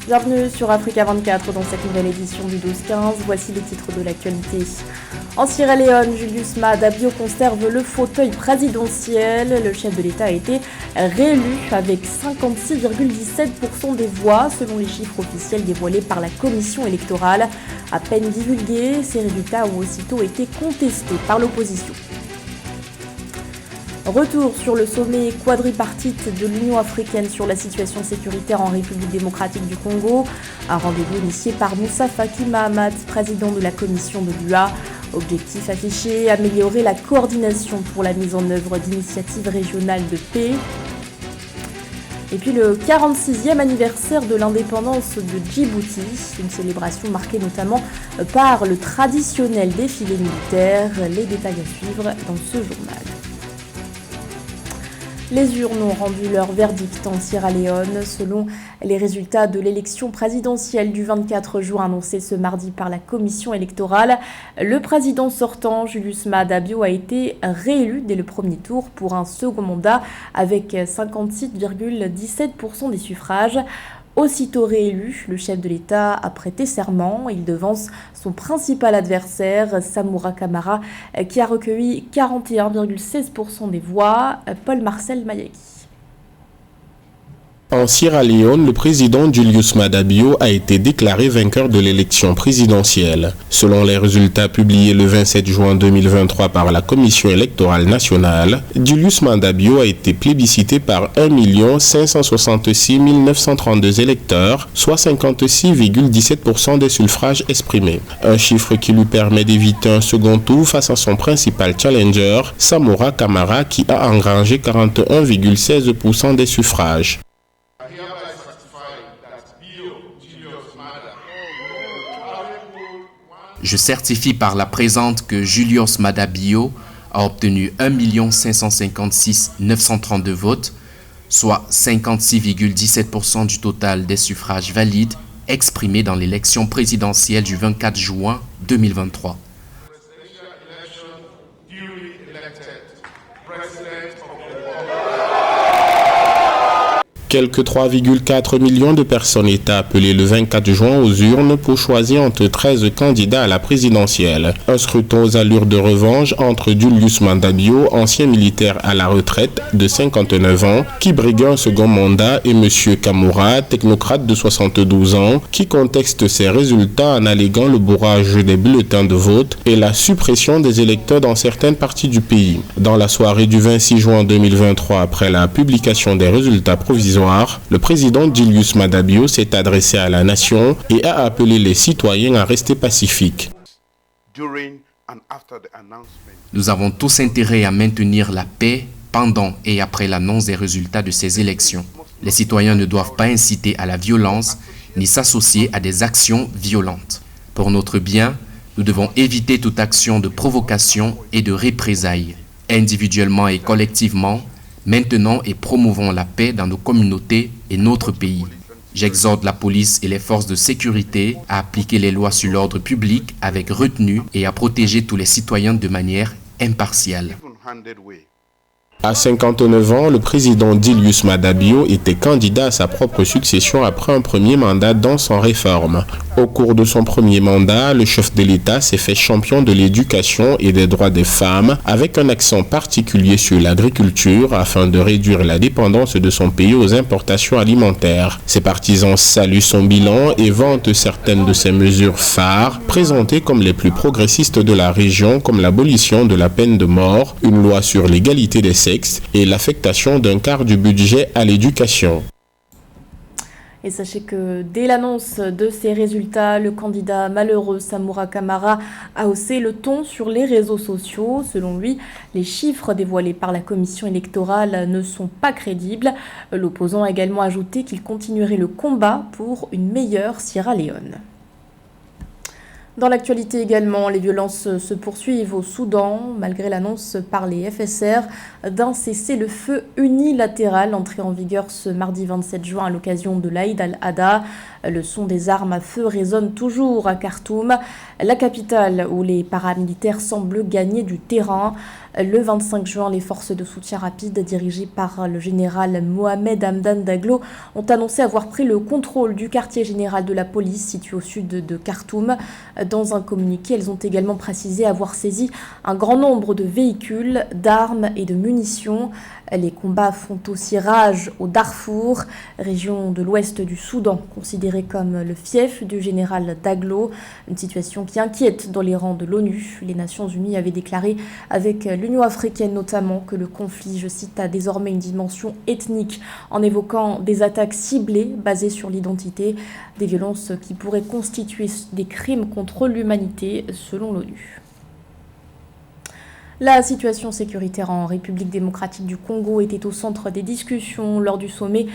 Bienvenue sur Africa 24 dans cette nouvelle édition du 12-15. Voici les titres de l'actualité. En Sierra Leone, Julius Maada Bio conserve le fauteuil présidentiel. Le chef de l'État a été réélu avec 56,17% des voix selon les chiffres officiels dévoilés par la commission électorale. À peine divulgués, ces résultats ont aussitôt été contestés par l'opposition. Retour sur le sommet quadripartite de l'Union africaine sur la situation sécuritaire en République démocratique du Congo. Un rendez-vous initié par Moussa Faki Mahamat, président de la commission de l'UA. Objectif affiché, améliorer la coordination pour la mise en œuvre d'initiatives régionales de paix. Et puis le 46e anniversaire de l'indépendance de Djibouti, une célébration marquée notamment par le traditionnel défilé militaire. Les détails à suivre dans ce journal. Les urnes ont rendu leur verdict en Sierra Leone. Selon les résultats de l'élection présidentielle du 24 juin annoncée ce mardi par la commission électorale, le président sortant, Julius Maada Bio, a été réélu dès le premier tour pour un second mandat avec 56,17% des suffrages. Aussitôt réélu, le chef de l'État a prêté serment. Il devance son principal adversaire, Samura Kamara, qui a recueilli 41,16% des voix. Paul-Marcel Mayaki. En Sierra Leone, le président Julius Maada Bio a été déclaré vainqueur de l'élection présidentielle. Selon les résultats publiés le 27 juin 2023 par la Commission électorale nationale, Julius Maada Bio a été plébiscité par 1 566 932 électeurs, soit 56,17% des suffrages exprimés. Un chiffre qui lui permet d'éviter un second tour face à son principal challenger, Samura Kamara, qui a engrangé 41,16% des suffrages. Je certifie par la présente que Julius Maada Bio a obtenu 1 556 932 votes, soit 56,17% du total des suffrages valides exprimés dans l'élection présidentielle du 24 juin 2023. Quelques 3,4 millions de personnes étaient appelées le 24 juin aux urnes pour choisir entre 13 candidats à la présidentielle. Un scrutin aux allures de revanche entre Julius Maada Bio, ancien militaire à la retraite de 59 ans, qui briguait un second mandat, et M. Kamara, technocrate de 72 ans, qui conteste ses résultats en alléguant le bourrage des bulletins de vote et la suppression des électeurs dans certaines parties du pays. Dans la soirée du 26 juin 2023, après la publication des résultats provisoires, le président Julius Maada Bio s'est adressé à la nation et a appelé les citoyens à rester pacifiques. Nous avons tous intérêt à maintenir la paix pendant et après l'annonce des résultats de ces élections. Les citoyens ne doivent pas inciter à la violence ni s'associer à des actions violentes. Pour notre bien, nous devons éviter toute action de provocation et de représailles, individuellement et collectivement. Maintenons et promouvons la paix dans nos communautés et notre pays. J'exhorte la police et les forces de sécurité à appliquer les lois sur l'ordre public avec retenue et à protéger tous les citoyens de manière impartiale. À 59 ans, le président Julius Maada Bio était candidat à sa propre succession après un premier mandat dans son réforme. Au cours de son premier mandat, le chef de l'État s'est fait champion de l'éducation et des droits des femmes, avec un accent particulier sur l'agriculture afin de réduire la dépendance de son pays aux importations alimentaires. Ses partisans saluent son bilan et vantent certaines de ses mesures phares, présentées comme les plus progressistes de la région, comme l'abolition de la peine de mort, une loi sur l'égalité des sexes et l'affectation d'un quart du budget à l'éducation. Et sachez que dès l'annonce de ces résultats, le candidat malheureux Samura Kamara a haussé le ton sur les réseaux sociaux. Selon lui, les chiffres dévoilés par la commission électorale ne sont pas crédibles. L'opposant a également ajouté qu'il continuerait le combat pour une meilleure Sierra Leone. Dans l'actualité également, les violences se poursuivent au Soudan, malgré l'annonce par les FSR d'un cessez-le-feu unilatéral entré en vigueur ce mardi 27 juin à l'occasion de l'Aïd al-Adha. Le son des armes à feu résonne toujours à Khartoum, la capitale où les paramilitaires semblent gagner du terrain. Le 25 juin, les forces de soutien rapide dirigées par le général Mohamed Hamdan Daglo ont annoncé avoir pris le contrôle du quartier général de la police situé au sud de Khartoum. Dans un communiqué, elles ont également précisé avoir saisi un grand nombre de véhicules, d'armes et de munitions. Les combats font aussi rage au Darfour, région de l'ouest du Soudan, considérée comme le fief du général Daglo. Une situation qui inquiète dans les rangs de l'ONU. Les Nations Unies avaient déclaré avec l'Union africaine notamment que le conflit, je cite, a désormais une dimension ethnique en évoquant des attaques ciblées basées sur l'identité, des violences qui pourraient constituer des crimes contre l'humanité selon l'ONU. La situation sécuritaire en République démocratique du Congo était au centre des discussions lors du sommet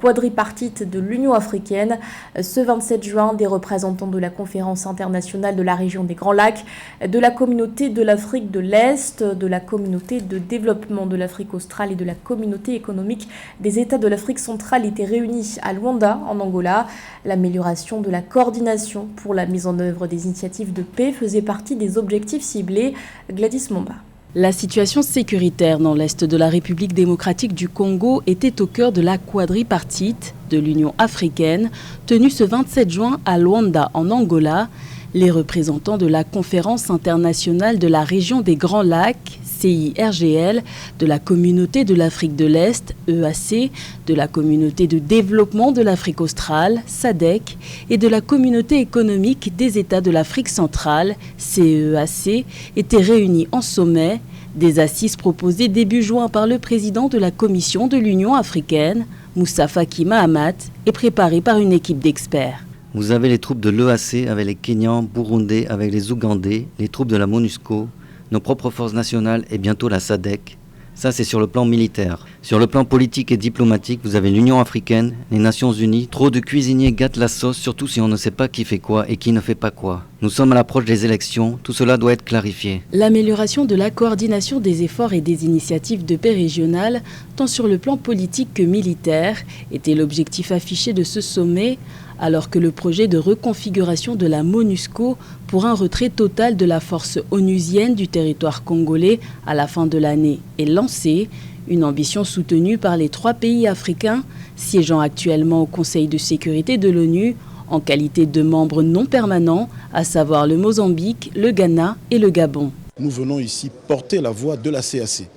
quadripartite de l'Union africaine. Ce 27 juin, des représentants de la conférence internationale de la région des Grands Lacs, de la communauté de l'Afrique de l'Est, de la communauté de développement de l'Afrique australe et de la communauté économique des États de l'Afrique centrale étaient réunis à Luanda, en Angola. L'amélioration de la coordination pour la mise en œuvre des initiatives de paix faisait partie des objectifs ciblés. Gladys Momba. La situation sécuritaire dans l'est de la République démocratique du Congo était au cœur de la quadripartite de l'Union africaine, tenue ce 27 juin à Luanda, en Angola. Les représentants de la Conférence internationale de la région des Grands Lacs, CIRGL, de la Communauté de l'Afrique de l'Est, EAC, de la Communauté de développement de l'Afrique australe, SADC, et de la Communauté économique des États de l'Afrique centrale, CEAC, étaient réunis en sommet. Des assises proposées début juin par le président de la Commission de l'Union africaine, Moussa Faki Mahamat, et préparées par une équipe d'experts. Vous avez les troupes de l'EAC avec les Kenyans, Burundais avec les Ougandais, les troupes de la MONUSCO, nos propres forces nationales et bientôt la SADC. Ça, c'est sur le plan militaire. Sur le plan politique et diplomatique, vous avez l'Union africaine, les Nations unies. Trop de cuisiniers gâtent la sauce, surtout si on ne sait pas qui fait quoi et qui ne fait pas quoi. Nous sommes à l'approche des élections, tout cela doit être clarifié. L'amélioration de la coordination des efforts et des initiatives de paix régionale, tant sur le plan politique que militaire, était l'objectif affiché de ce sommet, alors que le projet de reconfiguration de la MONUSCO pour un retrait total de la force onusienne du territoire congolais à la fin de l'année est lancé, une ambition soutenue par les 3 pays africains siégeant actuellement au Conseil de sécurité de l'ONU en qualité de membres non permanents, à savoir le Mozambique, le Ghana et le Gabon. Nous venons ici porter la voix de la CAC.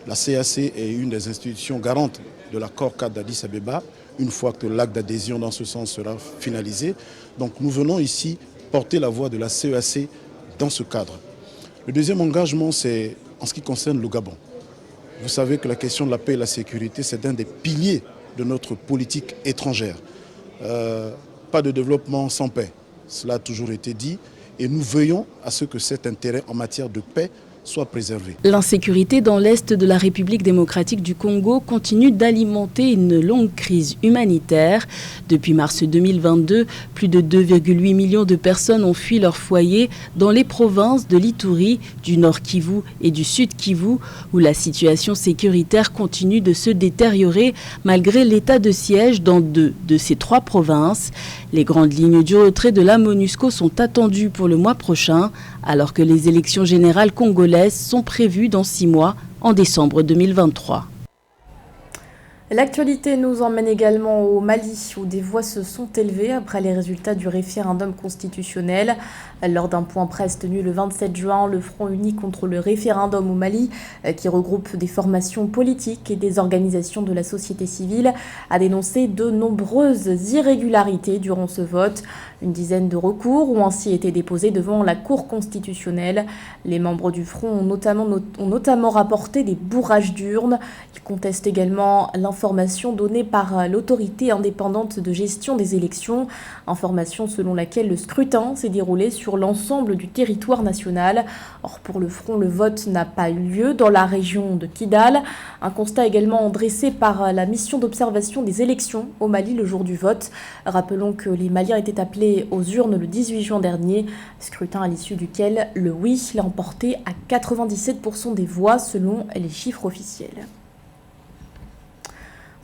La CAC est une des institutions garantes de l'accord cadre d'Addis Abeba, une fois que l'acte d'adhésion dans ce sens sera finalisé. Donc nous venons ici porter la voix de la CEAC dans ce cadre. Le deuxième engagement, c'est en ce qui concerne le Gabon. Vous savez que la question de la paix et de la sécurité, c'est un des piliers de notre politique étrangère. Pas de développement sans paix, cela a toujours été dit, et nous veillons à ce que cet intérêt en matière de paix soit préservé. L'insécurité dans l'est de la République démocratique du Congo continue d'alimenter une longue crise humanitaire. Depuis mars 2022, plus de 2,8 millions de personnes ont fui leur foyer dans les provinces de l'Ituri, du Nord Kivu et du Sud Kivu, où la situation sécuritaire continue de se détériorer malgré l'état de siège dans 2 de ces 3 provinces. Les grandes lignes du retrait de la MONUSCO sont attendues pour le mois prochain, alors que les élections générales congolaises sont prévues dans 6 mois, en décembre 2023. L'actualité nous emmène également au Mali, où des voix se sont élevées après les résultats du référendum constitutionnel. Lors d'un point presse tenu le 27 juin, le Front uni contre le référendum au Mali, qui regroupe des formations politiques et des organisations de la société civile, a dénoncé de nombreuses irrégularités durant ce vote. Une dizaine de recours ont ainsi été déposés devant la Cour constitutionnelle. Les membres du Front ont notamment rapporté des bourrages d'urnes. Ils contestent également l'information donnée par l'autorité indépendante de gestion des élections, information selon laquelle le scrutin s'est déroulé sur l'ensemble du territoire national. Or, pour le Front, le vote n'a pas eu lieu dans la région de Kidal. Un constat également dressé par la mission d'observation des élections au Mali le jour du vote. Rappelons que les Maliens étaient appelés aux urnes le 18 juin dernier, scrutin à l'issue duquel le oui l'a emporté à 97% des voix selon les chiffres officiels.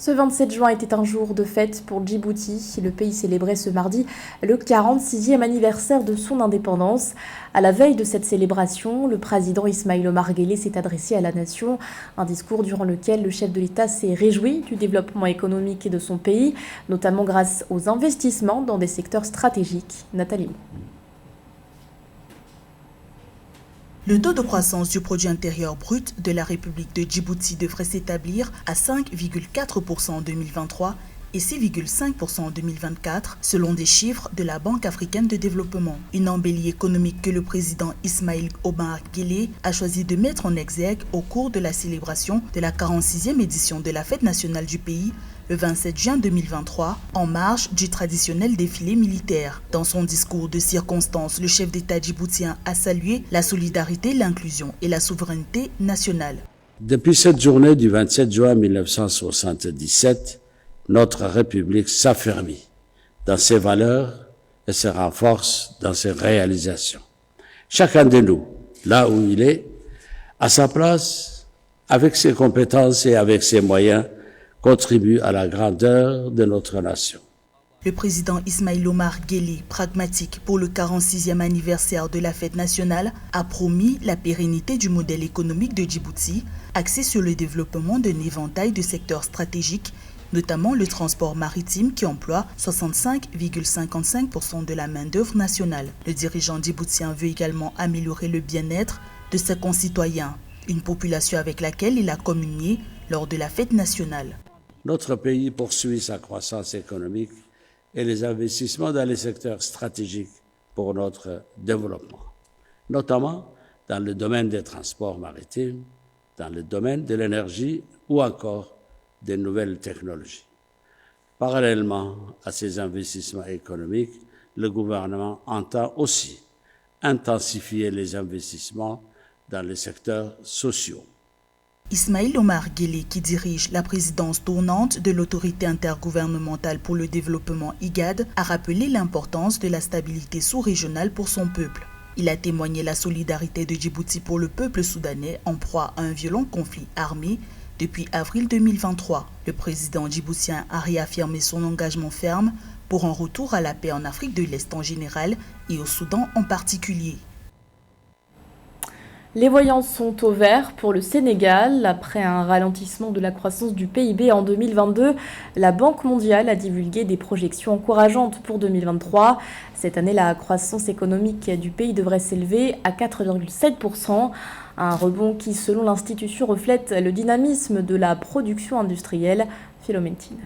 Ce 27 juin était un jour de fête pour Djibouti. Le pays célébrait ce mardi le 46e anniversaire de son indépendance. À la veille de cette célébration, le président Ismaïl Omar Guelleh s'est adressé à la nation. Un discours durant lequel le chef de l'État s'est réjoui du développement économique de son pays, notamment grâce aux investissements dans des secteurs stratégiques. Nathalie. Le taux de croissance du produit intérieur brut de la République de Djibouti devrait s'établir à 5,4% en 2023 et 6,5% en 2024, selon des chiffres de la Banque africaine de développement. Une embellie économique que le président Ismaïl Omar Guelleh a choisi de mettre en exergue au cours de la célébration de la 46e édition de la fête nationale du pays, le 27 juin 2023, en marge du traditionnel défilé militaire. Dans son discours de circonstance, le chef d'État djiboutien a salué la solidarité, l'inclusion et la souveraineté nationale. Depuis cette journée du 27 juin 1977, notre République s'affermit dans ses valeurs et se renforce dans ses réalisations. Chacun de nous, là où il est, à sa place, avec ses compétences et avec ses moyens, contribue à la grandeur de notre nation. Le président Ismaïl Omar Guelleh, pragmatique pour le 46e anniversaire de la fête nationale, a promis la pérennité du modèle économique de Djibouti, axé sur le développement d'un éventail de secteurs stratégiques, notamment le transport maritime qui emploie 65,55% de la main-d'œuvre nationale. Le dirigeant djiboutien veut également améliorer le bien-être de ses concitoyens, une population avec laquelle il a communié lors de la fête nationale. Notre pays poursuit sa croissance économique et les investissements dans les secteurs stratégiques pour notre développement, notamment dans le domaine des transports maritimes, dans le domaine de l'énergie ou encore des nouvelles technologies. Parallèlement à ces investissements économiques, le gouvernement entend aussi intensifier les investissements dans les secteurs sociaux. Ismaïl Omar Guelleh, qui dirige la présidence tournante de l'autorité intergouvernementale pour le développement IGAD, a rappelé l'importance de la stabilité sous-régionale pour son peuple. Il a témoigné la solidarité de Djibouti pour le peuple soudanais en proie à un violent conflit armé depuis avril 2023. Le président djiboutien a réaffirmé son engagement ferme pour un retour à la paix en Afrique de l'Est en général et au Soudan en particulier. Les voyants sont au vert pour le Sénégal. Après un ralentissement de la croissance du PIB en 2022, la Banque mondiale a divulgué des projections encourageantes pour 2023. Cette année, la croissance économique du pays devrait s'élever à 4,7%. Un rebond qui, selon l'institution, reflète le dynamisme de la production industrielle. Philométine.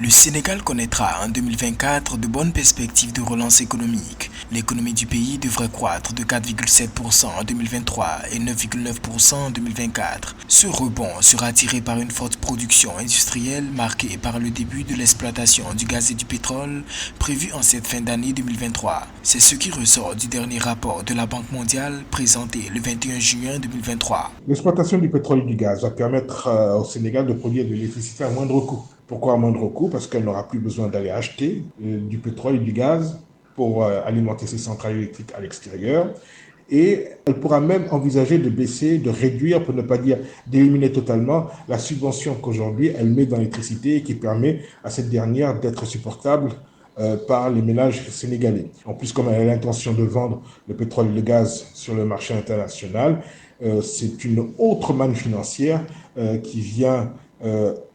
Le Sénégal connaîtra en 2024 de bonnes perspectives de relance économique. L'économie du pays devrait croître de 4,7% en 2023 et 9,9% en 2024. Ce rebond sera tiré par une forte production industrielle marquée par le début de l'exploitation du gaz et du pétrole prévu en cette fin d'année 2023. C'est ce qui ressort du dernier rapport de la Banque mondiale présenté le 21 juin 2023. L'exploitation du pétrole et du gaz va permettre au Sénégal de produire de l'électricité à moindre coût. Pourquoi à moindre coût? Parce qu'elle n'aura plus besoin d'aller acheter du pétrole et du gaz pour alimenter ses centrales électriques à l'extérieur. Et elle pourra même envisager de baisser, de réduire, pour ne pas dire d'éliminer totalement, la subvention qu'aujourd'hui elle met dans l'électricité et qui permet à cette dernière d'être supportable par les ménages sénégalais. En plus, comme elle a l'intention de vendre le pétrole et le gaz sur le marché international, c'est une autre manne financière qui vient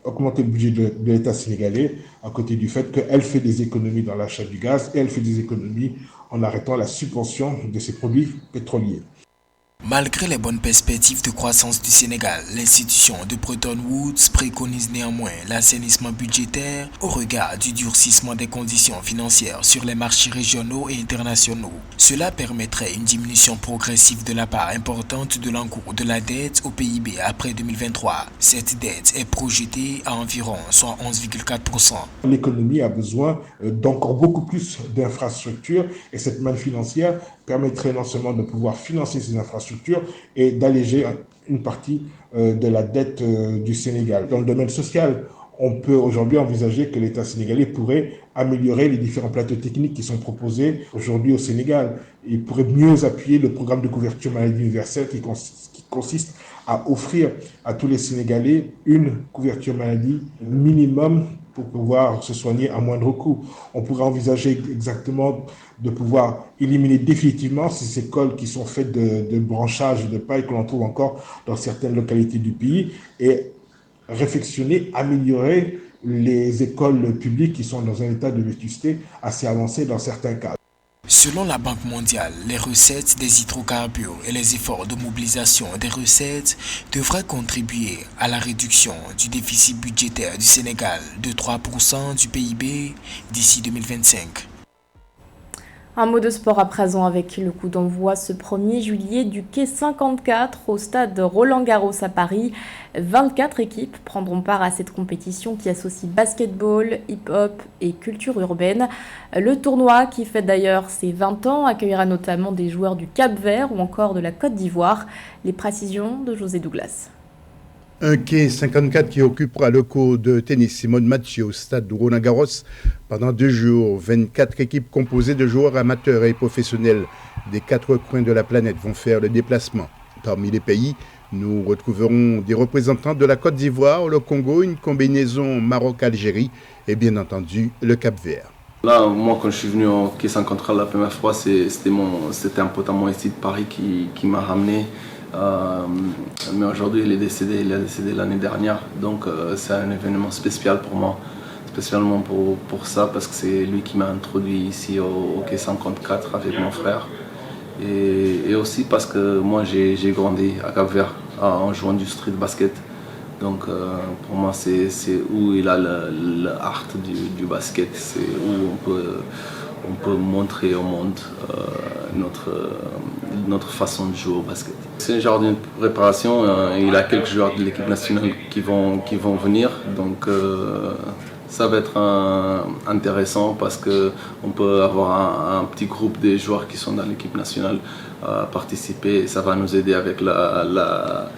augmenter le budget de l'État sénégalais, à côté du fait qu'elle fait des économies dans l'achat du gaz et elle fait des économies en arrêtant la subvention de ses produits pétroliers. Malgré les bonnes perspectives de croissance du Sénégal, l'institution de Bretton Woods préconise néanmoins l'assainissement budgétaire au regard du durcissement des conditions financières sur les marchés régionaux et internationaux. Cela permettrait une diminution progressive de la part importante de l'encours de la dette au PIB après 2023. Cette dette est projetée à environ soit 11,4%. L'économie a besoin d'encore beaucoup plus d'infrastructures et cette manne financière permettrait non seulement de pouvoir financer ces infrastructures et d'alléger une partie de la dette du Sénégal. Dans le domaine social, on peut aujourd'hui envisager que l'État sénégalais pourrait améliorer les différents plateaux techniques qui sont proposés aujourd'hui au Sénégal. Il pourrait mieux appuyer le programme de couverture maladie universelle qui consiste à offrir à tous les Sénégalais une couverture maladie minimum pour pouvoir se soigner à moindre coût. On pourrait envisager exactement de pouvoir éliminer définitivement ces écoles qui sont faites de branchages de paille que l'on trouve encore dans certaines localités du pays et réfectionner, améliorer les écoles publiques qui sont dans un état de vétusté assez avancé dans certains cas. Selon la Banque mondiale, les recettes des hydrocarbures et les efforts de mobilisation des recettes devraient contribuer à la réduction du déficit budgétaire du Sénégal de 3% du PIB d'ici 2025. Un mot de sport à présent avec le coup d'envoi ce 1er juillet du quai 54 au stade Roland-Garros à Paris. 24 équipes prendront part à cette compétition qui associe basketball, hip-hop et culture urbaine. Le tournoi, qui fête d'ailleurs ses 20 ans, accueillera notamment des joueurs du Cap-Vert ou encore de la Côte d'Ivoire. Les précisions de José Douglas. Un quai 54 qui occupera le court de tennis Simone Mathieu au stade de Roland-Garros pendant 2 jours. 24 équipes composées de joueurs amateurs et professionnels des 4 coins de la planète vont faire le déplacement. Parmi les pays, nous retrouverons des représentants de la Côte d'Ivoire, le Congo, une combinaison Maroc-Algérie et bien entendu le Cap-Vert. Là, moi, quand je suis venu au quai 54 la première fois, c'était un pote à moi ici de Paris qui m'a ramené. Mais aujourd'hui il a décédé l'année dernière, donc c'est un événement spécial pour moi, spécialement pour ça, parce que c'est lui qui m'a introduit ici au quai 54 avec mon frère, et aussi parce que moi j'ai grandi à Cap-Vert en jouant du street basket, donc pour moi c'est où il a l'art du basket, c'est où on peut montrer au monde notre façon de jouer au basket. C'est un genre de préparation, il y a quelques joueurs de l'équipe nationale qui vont venir, donc ça va être intéressant parce qu'on peut avoir un petit groupe de joueurs qui sont dans l'équipe nationale participer, et ça va nous aider avec la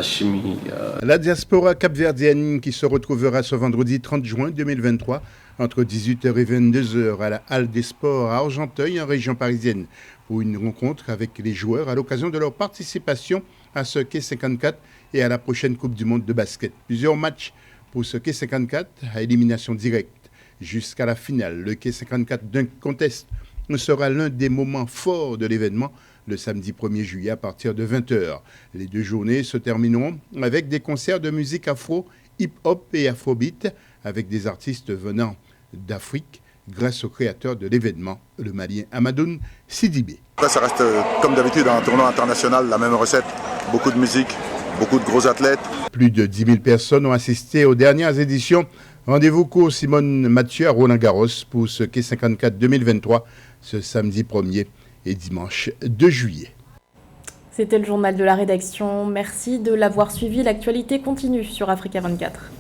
chimie. La diaspora capverdienne qui se retrouvera ce vendredi 30 juin 2023 entre 18h et 22h à la Halle des Sports à Argenteuil, en région parisienne, pour une rencontre avec les joueurs à l'occasion de leur participation à ce quai 54 et à la prochaine Coupe du Monde de basket. Plusieurs matchs pour ce quai 54 à élimination directe jusqu'à la finale. Le quai 54 d'un contest sera l'un des moments forts de l'événement le samedi 1er juillet à partir de 20h. Les 2 journées se termineront avec des concerts de musique afro, hip-hop et afrobeat avec des artistes venant d'Afrique grâce au créateur de l'événement, le Malien Amadoun Sidibé. Ça reste comme d'habitude un tournoi international, la même recette, beaucoup de musique, beaucoup de gros athlètes. Plus de 10 000 personnes ont assisté aux dernières éditions. Rendez-vous cours Simone Mathieu à Roland-Garros pour ce quai 54 2023, ce samedi 1er et dimanche 2 juillet. C'était le journal de la rédaction. Merci de l'avoir suivi. L'actualité continue sur Africa 24.